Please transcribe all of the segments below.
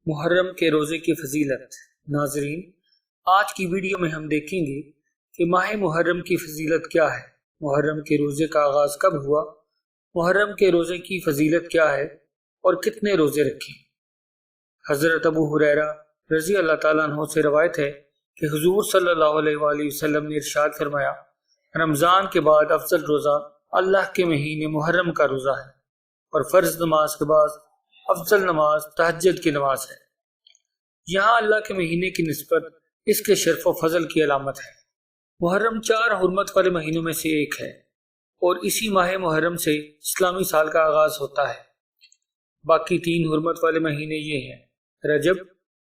محرم کے روزے کی فضیلت۔ ناظرین، آج کی ویڈیو میں ہم دیکھیں گے کہ ماہ محرم کی فضیلت کیا ہے، محرم کے روزے کا آغاز کب ہوا، محرم کے روزے کی فضیلت کیا ہے اور کتنے روزے رکھیں۔ حضرت ابو ہریرہ رضی اللہ تعالیٰ عنہ سے روایت ہے کہ حضور صلی اللہ علیہ وآلہ وسلم نے ارشاد فرمایا، رمضان کے بعد افضل روزہ اللہ کے مہینے محرم کا روزہ ہے، اور فرض نماز کے بعد افضل نماز تہجد کی نماز ہے۔ یہاں اللہ کے مہینے کی نسبت اس کے شرف و فضل کی علامت ہے۔ محرم 4 حرمت والے مہینوں میں سے ایک ہے، اور اسی ماہ محرم سے اسلامی سال کا آغاز ہوتا ہے۔ باقی 3 حرمت والے مہینے یہ ہیں: رجب،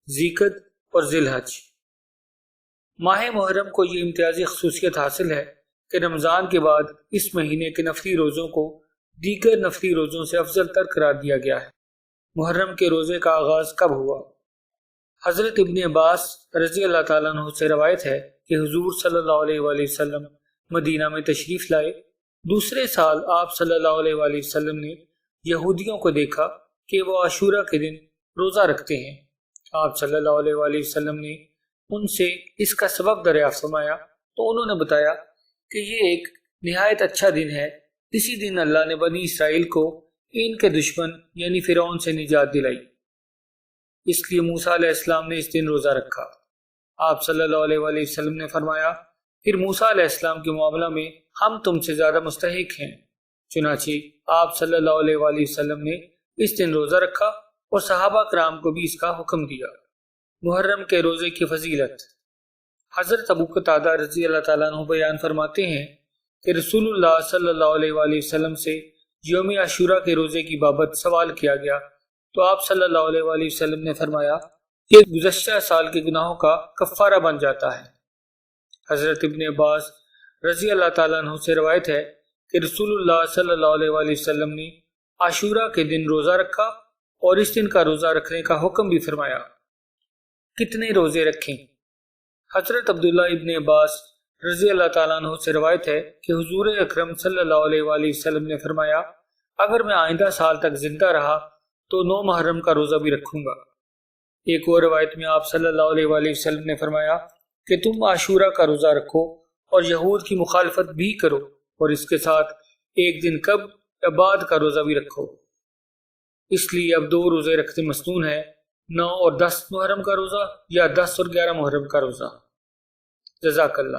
ذیقعدہ اور ذی الحج۔ ماہ محرم کو یہ امتیازی خصوصیت حاصل ہے کہ رمضان کے بعد اس مہینے کے نفلی روزوں کو دیگر نفلی روزوں سے افضل تر قرار دیا گیا ہے۔ محرم کے روزے کا آغاز کب ہوا؟ حضرت ابن عباس رضی اللہ تعالیٰ عنہ سے روایت ہے کہ حضور صلی اللہ علیہ وآلہ وسلم مدینہ میں تشریف لائے۔ دوسرے سال آپ صلی اللہ علیہ وآلہ وسلم نے یہودیوں کو دیکھا کہ وہ عاشورہ کے دن روزہ رکھتے ہیں۔ آپ صلی اللہ علیہ وآلہ وسلم نے ان سے اس کا سبب دریافت فرمایا تو انہوں نے بتایا کہ یہ ایک نہایت اچھا دن ہے، اسی دن اللہ نے بنی اسرائیل کو ان کے دشمن یعنی فرعون سے نجات دلائی، اس لیے موسیٰ علیہ السلام نے اس دن روزہ رکھا۔ آپ صلی اللہ علیہ وآلہ وسلم نے فرمایا، پھر موسیٰ علیہ السلام کے معاملہ میں ہم تم سے زیادہ مستحق ہیں۔ چنانچہ آپ صلی اللہ علیہ وآلہ وسلم نے اس دن روزہ رکھا اور صحابہ کرام کو بھی اس کا حکم دیا۔ محرم کے روزے کی فضیلت۔ حضرت ابو قتادہ رضی اللہ تعالیٰ عنہ بیان فرماتے ہیں کہ رسول اللہ صلی اللہ علیہ وآلہ وسلم سے یوم عاشورہ کے روزے کی بابت سوال کیا گیا تو آپ صلی اللہ علیہ وآلہ وسلم نے فرمایا کہ گزشتہ سال کے گناہوں کا کفارہ بن جاتا ہے۔ حضرت ابن عباس رضی اللہ تعالیٰ عنہ سے روایت ہے کہ رسول اللہ صلی اللہ علیہ وآلہ وسلم نے عاشورہ کے دن روزہ رکھا اور اس دن کا روزہ رکھنے کا حکم بھی فرمایا۔ کتنے روزے رکھیں؟ حضرت عبداللہ ابن عباس رضی اللہ تعالیٰ عنہ سے روایت ہے کہ حضور اکرم صلی اللہ علیہ وآلہ وسلم نے فرمایا، اگر میں آئندہ سال تک زندہ رہا تو 9 محرم کا روزہ بھی رکھوں گا۔ ایک اور روایت میں آپ صلی اللہ علیہ وآلہ وسلم نے فرمایا کہ تم عاشورہ کا روزہ رکھو اور یہود کی مخالفت بھی کرو، اور اس کے ساتھ ایک دن قبل یا بعد کا روزہ بھی رکھو۔ اس لیے اب 2 روزے رکھتے مسنون ہے، 9 اور 10 محرم کا روزہ یا 10 اور 11 محرم کا روزہ۔ جزاک اللہ۔